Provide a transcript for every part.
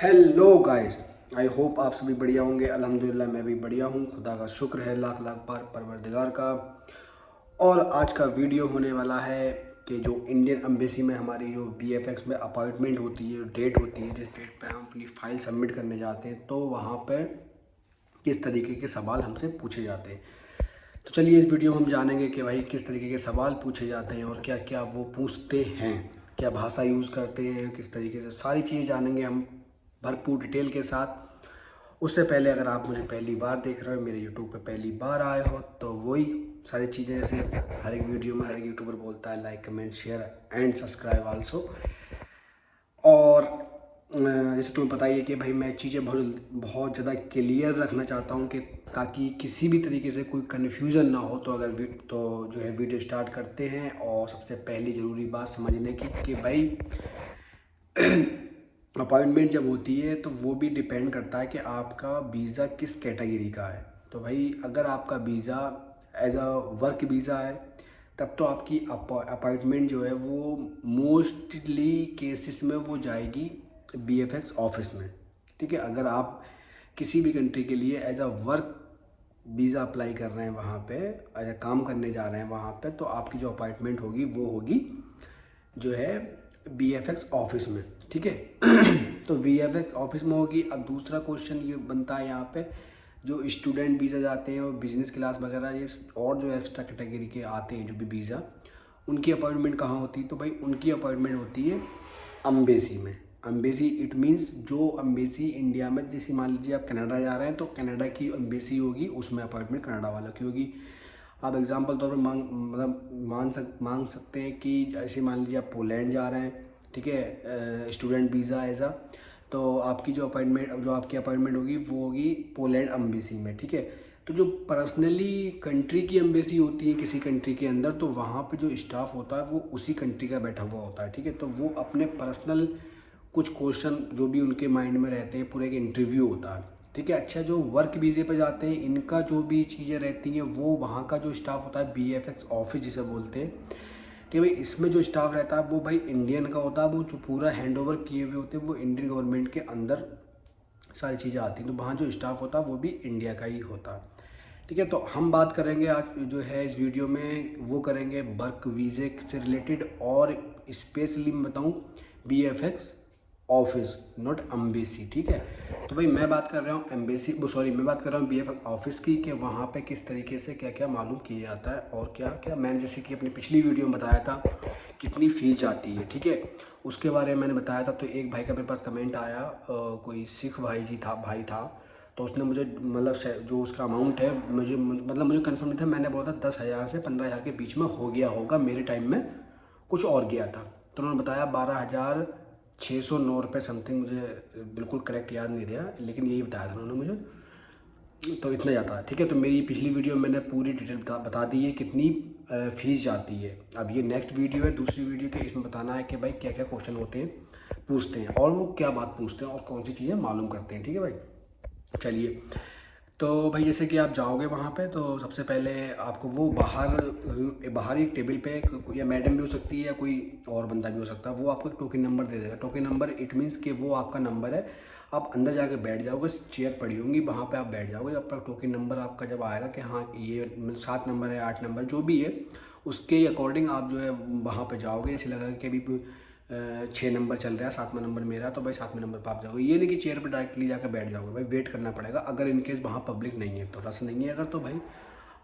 Hello guys, I hope आप सभी बढ़िया होंगे। अल्हम्दुलिल्लाह मैं भी बढ़िया हूँ। खुदा का शुक्र है लाख लाख बार परवरदिगार का। और आज का वीडियो होने वाला है कि जो इंडियन एम्बेसी में हमारी जो बीएफएक्स में अपॉइंटमेंट होती है, डेट होती है, जिस डेट पे हम अपनी फ़ाइल सबमिट करने जाते हैं, तो वहाँ पर किस तरीके के सवाल हमसे पूछे जाते हैं। तो चलिए इस वीडियो में हम जानेंगे कि भाई किस तरीके के सवाल पूछे जाते हैं और क्या क्या वो पूछते हैं, क्या भाषा यूज़ करते हैं, किस तरीके से, सारी चीज़ें जानेंगे हम भरपूर डिटेल के साथ। उससे पहले अगर आप मुझे पहली बार देख रहे हो, मेरे यूट्यूब पे पहली बार आए हो, तो वही सारी चीज़ें जैसे हर एक वीडियो में हर एक यूट्यूबर बोलता है, like comment share and subscribe also. और जैसे तुम्हें पता ही है कि भाई मैं चीज़ें बहुत बहुत ज़्यादा क्लियर रखना चाहता हूँ कि ताकि किसी भी तरीके से कोई कन्फ्यूज़न ना हो। तो तो जो है वीडियो स्टार्ट करते हैं। और सबसे पहली ज़रूरी बात समझने की कि भाई अपॉइंटमेंट जब होती है तो वो भी डिपेंड करता है कि आपका वीज़ा किस कैटेगरी का है। तो भाई अगर आपका visa as a work visa है, तब तो आपकी अपॉइंटमेंट जो है वो मोस्टली केसेस में वो जाएगी बीएफएक्स ऑफिस में। ठीक है, अगर आप किसी भी कंट्री के लिए as a work visa apply कर रहे हैं, वहाँ पे एज अ काम करने जा रहे हैं वहाँ पे, तो आपकी जो अपॉइंटमेंट होगी वो होगी जो है बीएफएक्स ऑफिस में। ठीक है तो बीएफएक्स ऑफिस में होगी। अब दूसरा क्वेश्चन ये बनता है यहाँ पे, जो स्टूडेंट वीज़ा जाते हैं और बिजनेस क्लास वगैरह ये और जो एक्स्ट्रा कैटेगरी के आते हैं जो भी वीज़ा, उनकी अपॉइंटमेंट कहाँ होती है? तो भाई उनकी अपॉइंटमेंट होती है अम्बेसी में। अम्बेसी इट मीन्स जो अम्बेसी इंडिया में, जैसे मान लीजिए आप कनाडा जा रहे हैं तो कनाडा की अम्बेसी होगी, उसमें अपॉइंटमेंट कनाडा वालों की होगी। आप एग्जांपल तौर पर मांग सकते हैं कि ऐसे मान लीजिए आप पोलैंड जा रहे हैं, ठीक है, स्टूडेंट वीज़ा ऐसा, तो आपकी जो आपकी अपॉइंटमेंट होगी वो होगी पोलैंड अम्बेसी में। ठीक है, तो जो पर्सनली कंट्री की एम्बेसी होती है किसी कंट्री के अंदर, तो वहाँ पे जो स्टाफ होता है वो उसी कंट्री का बैठा हुआ होता है। ठीक है, तो वो अपने पर्सनल कुछ क्वेश्चन जो भी उनके माइंड में रहते हैं, पूरे एक इंटरव्यू होता है। ठीक है, अच्छा जो वर्क वीज़े पे जाते हैं इनका जो भी चीज़ें रहती हैं वो वहाँ का जो स्टाफ होता है बीएफएक्स ऑफिस जिसे बोलते हैं। कि भाई इसमें जो स्टाफ रहता है वो भाई इंडियन का होता है, वो जो पूरा हैंड ओवर किए हुए होते हैं वो इंडियन गवर्नमेंट के अंदर सारी चीज़ें आती हैं, तो वहाँ जो स्टाफ होता है वो भी इंडिया का ही होता है। ठीक है, तो हम बात करेंगे आज जो है इस वीडियो में, वो करेंगे वर्क वीज़े से रिलेटेड, और स्पेशली मैं बताऊँ बीएफएक्स ऑफिस, नॉट अम्बेसी। ठीक है, तो भाई मैं बात कर रहा हूँ एम्बेसी, वो सॉरी मैं बात कर रहा हूँ बीएफएक्स ऑफिस की, कि वहाँ पे किस तरीके से क्या क्या मालूम किया जाता है और क्या क्या मैंने जैसे कि अपनी पिछली वीडियो में बताया था कितनी फ़ीस आती है। ठीक है, उसके बारे में मैंने बताया था। तो एक भाई का मेरे पास कमेंट आया, कोई सिख भाई था, तो उसने मुझे मतलब जो उसका अमाउंट है मुझे कंफर्म नहीं था, मैंने बोला था 10,000 से 15,000 के बीच में हो गया होगा, मेरे टाइम में कुछ और गया था। तो उन्होंने बताया 12,609 रुपये समथिंग, मुझे बिल्कुल करेक्ट याद नहीं रहा, लेकिन यही बताया था उन्होंने मुझे, तो इतना जाता है। ठीक है, तो मेरी पिछली वीडियो में मैंने पूरी डिटेल बता दी है कितनी फ़ीस जाती है। अब ये नेक्स्ट वीडियो है, दूसरी वीडियो के, इसमें बताना है कि भाई क्या क्या क्वेश्चन होते हैं, पूछते हैं, और वो क्या बात पूछते हैं और कौन सी चीज़ें मालूम करते हैं। ठीक है भाई, चलिए। तो भाई जैसे कि आप जाओगे वहाँ पे, तो सबसे पहले आपको वो बाहर एक टेबल पे या मैडम भी हो सकती है या कोई और बंदा भी हो सकता है, वो आपको एक टोकन नंबर दे देगा। टोकन नंबर इट मीन्स कि वो आपका नंबर है, आप अंदर जाके बैठ जाओगे, चेयर पड़ी होंगी वहाँ पे आप बैठ जाओगे। जब तक टोकन नंबर आपका जब आएगा कि हाँ ये 7 नंबर है, 8 नंबर जो भी है, उसके अकॉर्डिंग आप जो है वहाँ पे जाओगे। ऐसे लगा कि अभी 6 नंबर चल रहा है, 7वां नंबर मेरा, तो भाई 7वें नंबर पर आप जाओगे। ये नहीं कि चेयर पर डायरेक्टली जाकर बैठ जाओगे, भाई वेट करना पड़ेगा। अगर इनकेस वहाँ पब्लिक नहीं है, तो रस नहीं है अगर, तो भाई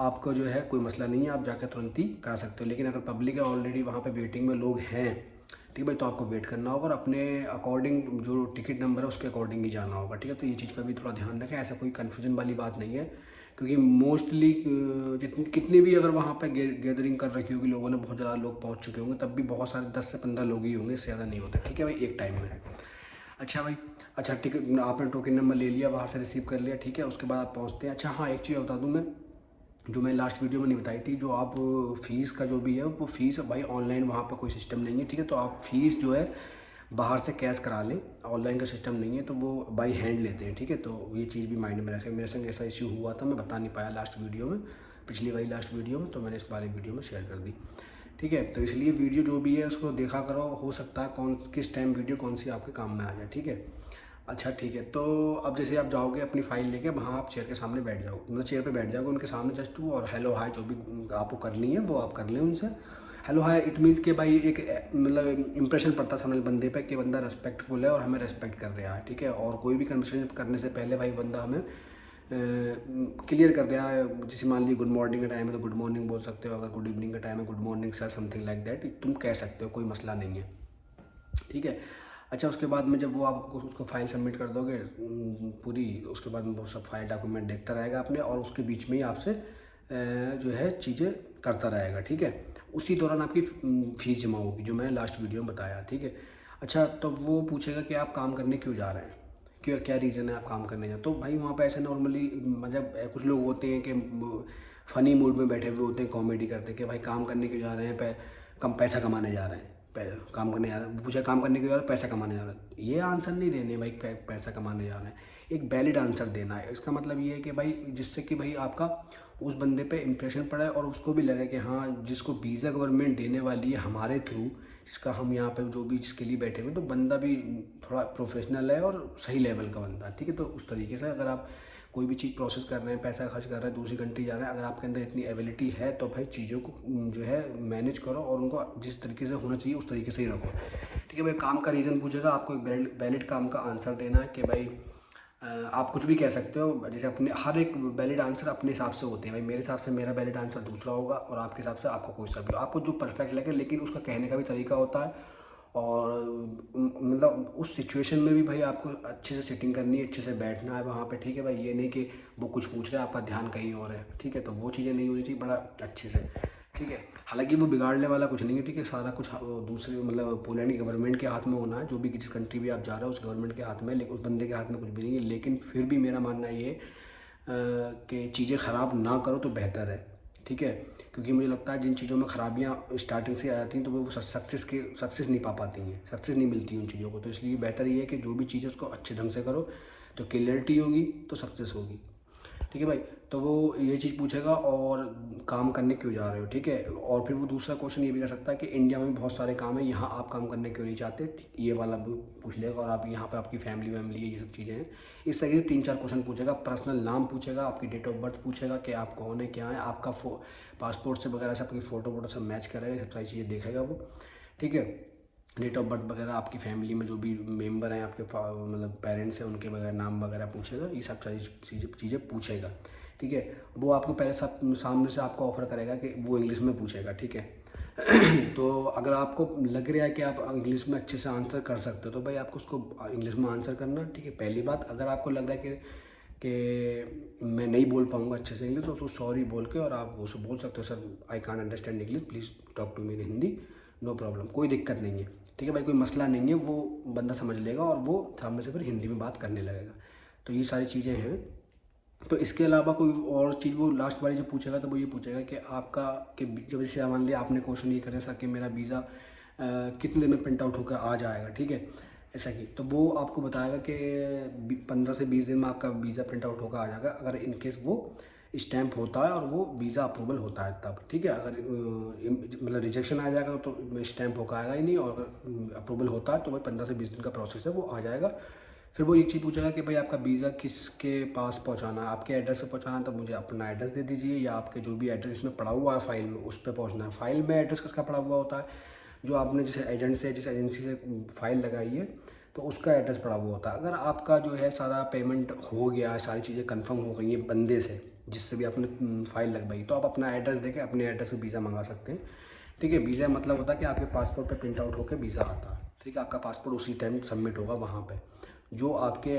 आपको जो है कोई मसला नहीं है, आप जाकर तुरंत ही करा सकते हो। लेकिन अगर पब्लिक है ऑलरेडी वहाँ पे वेटिंग में लोग हैं, ठीक है भाई, तो आपको वेट करना होगा और अपने अकॉर्डिंग जो टिकट नंबर है उसके अकॉर्डिंग ही जाना होगा। ठीक है, तो ये चीज़ का भी थोड़ा ध्यान रखें, ऐसा कोई कन्फ्यूजन वाली बात नहीं है, क्योंकि मोस्टली जितनी कितनी भी अगर वहाँ पे गैदरिंग कर रखी होगी लोगों ने, बहुत ज़्यादा लोग पहुँच चुके होंगे, तब भी बहुत सारे 10 से 15 लोग ही होंगे, इससे ज़्यादा नहीं होते। ठीक है भाई, एक टाइम में। अच्छा भाई, अच्छा टिकट आपने टोकन नंबर ले लिया, बाहर से रिसीव कर लिया, ठीक है, उसके बाद आप पहुँचते हैं। अच्छा हाँ, एक चीज़ बता दूँ मैं, जो मैं लास्ट वीडियो में नहीं बताई थी, जो आप फ़ीस का जो भी है वो फ़ीस भाई ऑनलाइन वहाँ पे कोई सिस्टम नहीं है। ठीक है, तो आप फ़ीस जो है बाहर से कैश करा लें, ऑनलाइन का सिस्टम नहीं है, तो वो बाई हैंड लेते हैं। ठीक है, तो ये चीज़ भी माइंड में रखें। मेरे संग ऐसा इश्यू हुआ था, मैं बता नहीं पाया लास्ट वीडियो में, पिछली वाली लास्ट वीडियो में, तो मैंने इस वाली वीडियो में शेयर कर दी। ठीक है, तो इसलिए वीडियो जो भी है उसको देखा करो, हो सकता है किस टाइम वीडियो कौन सी आपके काम में आ जाए। ठीक है, अच्छा ठीक है, तो अब जैसे आप जाओगे अपनी फ़ाइल लेके, वहाँ आप चेयर के सामने बैठ जाओगे, मतलब चेयर पे बैठ जाओगे उनके सामने जस्ट वो, और हेलो हाय जो भी आपको करनी है वो आप कर लें उनसे। हेलो हाय इट मीन्स कि भाई एक मतलब इंप्रेशन पड़ता है सामने बंदे पे कि बंदा रिस्पेक्टफुल है और हमें रिस्पेक्ट कर रहा है, ठीक है। और कोई भी कन्वर्सेशन करने से पहले भाई बंदा हमें क्लियर कर रहा है। जैसे मान लीजिए गुड मॉर्निंग का टाइम है तो गुड मॉर्निंग बोल सकते हो, अगर गुड इवनिंग का टाइम है good morning sir, something like that तुम कह सकते हो, कोई मसला नहीं है, ठीक है। अच्छा उसके बाद में जब वो आपको उसको फाइल सबमिट कर दोगे पूरी, उसके बाद में वो सब फाइल डॉक्यूमेंट देखता रहेगा अपने, और उसके बीच में ही आपसे जो है चीज़ें करता रहेगा, ठीक है। उसी दौरान आपकी फ़ीस जमा होगी, जो मैंने लास्ट वीडियो में बताया, ठीक है। अच्छा तो वो पूछेगा कि आप काम करने क्यों जा रहे हैं, क्यों, क्या रीज़न है आप काम करने जाए। तो भाई वहाँ पे ऐसे नॉर्मली मतलब कुछ लोग होते हैं कि फ़नी मूड में बैठे हुए होते हैं, कॉमेडी करते हैं कि भाई काम करने क्यों जा रहे हैं, कम पैसा कमाने जा रहे हैं, काम करने जा रहे हैं। पूछा काम करने क्यों जा रहे हैं, पैसा कमाने जा रहे हैं। ये आंसर नहीं देने भाई पैसा कमाने जा रहे हैं, एक वैलिड आंसर देना है। इसका मतलब ये है कि भाई जिससे कि भाई आपका उस बंदे पे इम्प्रेशन पड़ा है और उसको भी लगे कि हाँ जिसको वीज़ा गवर्नमेंट देने वाली है हमारे थ्रू, जिसका हम यहाँ पे जो भी जिसके लिए बैठे हुए तो बंदा भी थोड़ा प्रोफेशनल है और सही लेवल का बंदा है, ठीक है। तो उस तरीके से अगर आप कोई भी चीज़ प्रोसेस कर रहे हैं, पैसा खर्च कर रहे हैं, दूसरी कंट्री जा रहे हैं, अगर आपके अंदर इतनी एबिलिटी है तो भाई चीज़ों को जो है मैनेज करो और उनको जिस तरीके से होना चाहिए उस तरीके से ही रखो, ठीक है भाई। काम का रीज़न पूछेगा, आपको एक वैलिड काम का आंसर देना है कि भाई आप कुछ भी कह सकते हो। जैसे अपने हर एक वैलिड आंसर अपने हिसाब से होते हैं भाई, मेरे हिसाब से मेरा वैलिड आंसर दूसरा होगा और आपके हिसाब से आपका कोई सा भी, आपको जो परफेक्ट लगे, लेकिन उसका कहने का भी तरीका होता है। और मतलब उस सिचुएशन में भी भाई आपको अच्छे से सिटिंग करनी है, अच्छे से बैठना है वहाँ पे, ठीक है भाई। ये नहीं कि वो कुछ पूछ रहे हैं आपका ध्यान कहीं और है, ठीक है। तो वो चीज़ें नहीं होनी चाहिए, बड़ा अच्छे से, ठीक है। हालांकि वो बिगाड़ने वाला कुछ नहीं है, ठीक है। सारा कुछ दूसरे मतलब पोलैंड की गवर्नमेंट के हाथ में होना है, जो भी जिस कंट्री भी आप जा रहे हो उस गवर्नमेंट के हाथ में, लेकिन उस बंदे के हाथ में कुछ भी नहीं है। लेकिन फिर भी मेरा मानना ये है कि चीज़ें ख़राब ना करो तो बेहतर है, ठीक है। क्योंकि मुझे लगता है जिन चीज़ों में ख़राबियाँ स्टार्टिंग से आ जाती हैं तो वो सक्सेस नहीं पा पाती हैं, सक्सेस नहीं मिलती उन चीज़ों को। तो इसलिए बेहतर ये है कि जो भी चीज़ है उसको अच्छे ढंग से करो, तो क्लियरिटी होगी तो सक्सेस होगी, ठीक है भाई। तो वो ये चीज़ पूछेगा और काम करने क्यों जा रहे हो, ठीक है। और फिर वो दूसरा क्वेश्चन ये भी कर सकता है कि इंडिया में बहुत सारे काम है, यहाँ आप काम करने क्यों नहीं चाहते, ये वाला भी पूछ लेगा। और आप यहाँ पे आपकी फैमिली वैमिली है, ये सब चीज़ें हैं। इस तरीके से 3-4 क्वेश्चन पूछेगा। पर्सनल नाम पूछेगा, आपकी डेट ऑफ बर्थ पूछेगा कि आप कौन है क्या है, आपका पासपोर्ट से वगैरह से आपकी फ़ोटो वोटो सब मैच करेगा, सब सारी चीज़ें देखेगा वो, ठीक है। डेट ऑफ बर्थ वगैरह, आपकी फैमिली में जो भी मेंबर हैं आपके मतलब पेरेंट्स हैं उनके वगैरह नाम वगैरह पूछेगा, ये सब सारी चीज़ें पूछेगा, ठीक है। वो आपको पहले सब सामने से आपको ऑफर करेगा कि वो इंग्लिश में पूछेगा, ठीक है। तो अगर आपको लग रहा है कि आप इंग्लिश में अच्छे से आंसर कर सकते हो तो भाई आपको उसको इंग्लिश में आंसर करना, ठीक है, पहली बात। अगर आपको लग रहा है कि मैं नहीं बोल पाऊँगा अच्छे से इंग्लिश, तो उसको सॉरी बोल के और आप उसको बोल सकते हो, sir I can't understand English, please talk to me in Hindi, no problem, कोई दिक्कत नहीं है, ठीक है भाई, कोई मसला नहीं है। वो बंदा समझ लेगा और वो सामने से फिर हिंदी में बात करने लगेगा। तो ये सारी चीज़ें हैं। तो इसके अलावा कोई और चीज़ वो लास्ट वाली जो पूछेगा तो वो ये पूछेगा कि आपका कि जब जैसे मान लिया आपने क्वेश्चन ये करें सर कि मेरा वीज़ा कितने दिन में प्रिंट आउट होकर आ जाएगा, ठीक है, ऐसा कि तो वो आपको बताएगा कि 15 से 20 दिन में आपका वीज़ा प्रिंट आउट होकर आ जाएगा, अगर इन केस वो स्टैम्प होता है और वो वीज़ा अप्रूवल होता है तब, ठीक है। अगर मतलब रिजेक्शन आ जाएगा तो स्टैम्प होकर आएगा ही नहीं, और अगर अप्रूवल होता है तो भाई 15 से 20 दिन का प्रोसेस है, वो आ जाएगा। फिर वो एक चीज़ पूछेगा कि भाई आपका वीज़ा किसके पास पहुंचाना है, आपके एड्रेस पे पहुंचाना है तो मुझे अपना एड्रेस दे दीजिए, या आपके जो भी एड्रेस इसमें पड़ा हुआ है फाइल में उस पर पहुंचना है। फाइल में एड्रेस किसका पड़ा हुआ होता है, जो आपने जिस एजेंट से जिस एजेंसी से फाइल लगाई है तो उसका एड्रेस पड़ा हुआ होता है। अगर आपका जो है सारा पेमेंट हो गया है, सारी चीज़ें कंफर्म हो गई हैं बंदे से जिससे भी आपने फाइल लगवाई, तो आप अपना एड्रेस देके अपने एड्रेस पे वीज़ा मंगा सकते हैं, ठीक है। वीज़ा मतलब होता है कि आपके पासपोर्ट पे प्रिंट आउट होकर वीज़ा आता है, ठीक है। आपका पासपोर्ट उसी टाइम सबमिट होगा वहाँ पे, जो आपके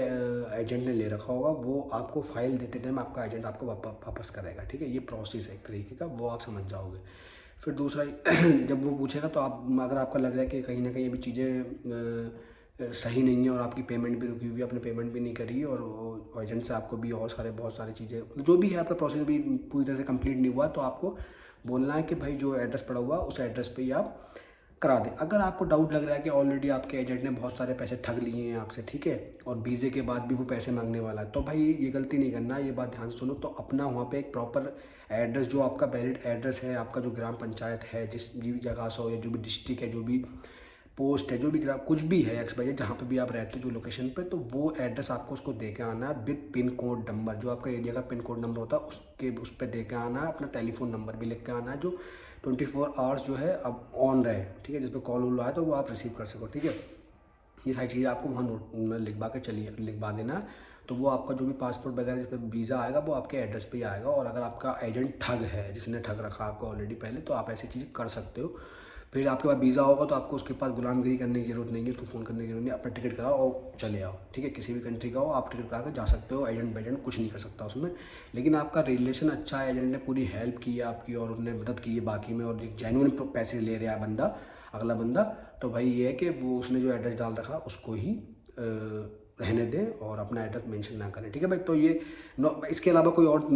एजेंट ने ले रखा होगा वो आपको फाइल देते टाइम आपका एजेंट आपको वापस करेगा, ठीक है। ये प्रोसेस है एक तरीके का, वो आप समझ जाओगे। फिर दूसरा जब वो पूछेगा तो आप अगर आपका लग रहा है कि कहीं ना कहीं अभी चीज़ें सही नहीं है और आपकी पेमेंट भी रुकी हुई है, आपने पेमेंट भी नहीं करी है और एजेंट से आपको भी और बहुत सारी चीज़ें जो भी है आपका प्रोसेस भी पूरी तरह से कंप्लीट नहीं हुआ, तो आपको बोलना है कि भाई जो एड्रेस पड़ा हुआ उस एड्रेस पे ही आप करा दें। अगर आपको डाउट लग रहा है कि ऑलरेडी आपके एजेंट ने बहुत सारे पैसे ठग लिए हैं आपसे, ठीक है, और वीज़े के बाद भी वो पैसे मांगने वाला है, तो भाई ये गलती नहीं करना, ये बात ध्यान से सुनो। तो अपना वहाँ पे एक प्रॉपर एड्रेस, जो आपका वैलिड एड्रेस है, आपका जो ग्राम पंचायत है जिस भी जगह से हो या जो भी डिस्ट्रिक्ट है, जो भी पोस्ट है, जो भी कुछ भी है एक्स वाई जेड, जहाँ पे भी आप रहते हो जो लोकेशन पे, तो वो एड्रेस आपको उसको दे के आना है विद पिन कोड नंबर। जो आपका एरिया का पिन कोड नंबर होता है उसके उस पर दे के आना है। अपना टेलीफोन नंबर भी लिख के आना है जो 24 आवर्स जो है अब ऑन रहे, ठीक है, जिस पर कॉल वॉल आए तो वो आप रिसीव कर सको, ठीक है। ये सारी चीज़ें आपको वहाँ नोट में लिखवा के चलिए लिखवा देना है। तो वो आपका जो भी पासपोर्ट वगैरह जिस पर वीज़ा आएगा वो आपके एड्रेस पे ही आएगा। और अगर आपका एजेंट ठग है, जिसने ठग रखा आपको ऑलरेडी पहले, तो आप ऐसी चीज़ कर सकते हो। फिर आपके पास वीज़ा होगा तो आपको उसके पास गुलामगिरी करने की ज़रूरत नहीं है, उसको फ़ोन करने की ज़रूरत नहीं है। अपना टिकट कराओ और चले आओ, ठीक है। किसी भी कंट्री का हो आप टिकट करा के जा सकते हो। एजेंट वेजेंट कुछ नहीं कर सकता उसमें। लेकिन आपका रिलेशन अच्छा है, एजेंट ने पूरी हेल्प की है आपकी और उन्होंने मदद की है बाकी में, और जेन्युइन पैसे ले रहा है बंदा, अगला बंदा, तो भाई ये है कि वो उसने जो एड्रेस डाल रखा उसको ही रहने दें और अपना एड्रेस मेंशन ना करें, ठीक है भाई। तो ये इसके अलावा कोई और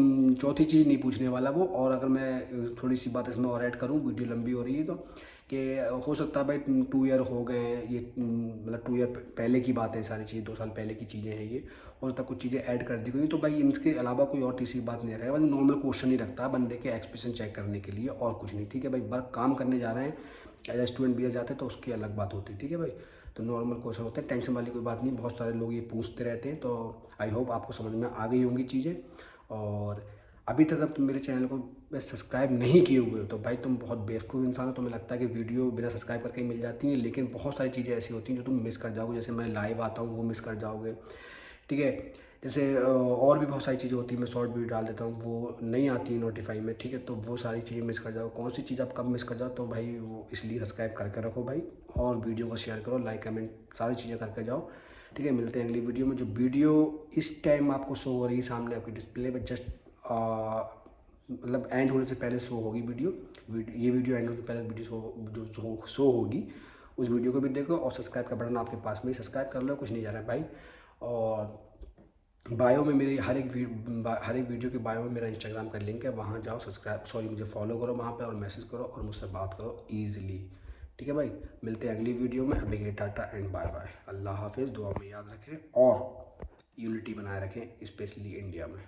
चौथी चीज़ नहीं पूछने वाला वो। और अगर मैं थोड़ी सी बात इसमें और ऐड करूँ, वीडियो लंबी हो रही है तो, कि हो सकता है भाई 2 ईयर हो गए हैं ये, मतलब 2 ईयर पहले की बात है, सारी चीज़ 2 साल पहले की चीज़ें हैं ये। हो सकता है कुछ चीज़ें ऐड कर दी गई, तो भाई इनके अलावा कोई और तीसरी बात नहीं रखेगा। बस नॉर्मल क्वेश्चन ही रखता है बंदे के एक्सप्रेशन चेक करने के लिए, और कुछ नहीं, ठीक है भाई। वर्क काम करने जा रहे हैं, एज स्टूडेंट भी जाते हैं तो उसकी अलग बात होती है, ठीक है भाई। तो नॉर्मल क्वेश्चन होते हैं, टेंशन वाली कोई बात नहीं। बहुत सारे लोग ये पूछते रहते हैं, तो आई होप आपको समझ में आ गई होंगी चीज़ें। और अभी तक अब तुम मेरे चैनल को सब्सक्राइब नहीं किए हुए हो तो भाई तुम बहुत बेवकूफ़ इंसान हो। तुम्हें लगता है कि वीडियो बिना सब्सक्राइब करके ही मिल जाती हैं, लेकिन बहुत सारी चीज़ें ऐसी होती हैं जो तुम मिस कर जाओगे। जैसे मैं लाइव आता हूँ वो मिस कर जाओगे, ठीक है। जैसे और भी बहुत सारी चीज़ें होती हैं, मैं शॉर्ट वीडियो डाल देता हूँ वो नहीं आती है नोटिफाई में, ठीक है। तो वो सारी चीज़ें मिस कर जाओ। कौन सी चीज़ आप कब मिस कर जाओ, तो भाई वो इसलिए सब्सक्राइब करके रखो भाई, और वीडियो को शेयर करो, लाइक कमेंट सारी चीज़ें करके जाओ, ठीक है। मिलते हैं अगली वीडियो में। जो वीडियो इस टाइम आपको शो हो रही है सामने आपकी डिस्प्ले पर, जस्ट मतलब एंड होने से पहले शो होगी वीडियो। ये वीडियो एंड होने से पहले वीडियो शो होगी, उस वीडियो को भी देखो। और सब्सक्राइब का बटन आपके पास में ही, सब्सक्राइब कर लो, कुछ नहीं जा रहा है भाई। और बायो में मेरी हर एक वीडियो के बायो में मेरा इंस्टाग्राम का लिंक है, वहाँ जाओ, मुझे फॉलो करो वहाँ पे, और मैसेज करो और मुझसे बात करो ईजिली, ठीक है भाई। मिलते हैं अगली वीडियो में। अभी के लिए टाटा एंड बाय बाय। अल्लाह हाफिज़। दुआ में याद रखें और यूनिटी बनाए रखें, स्पेशली इंडिया में।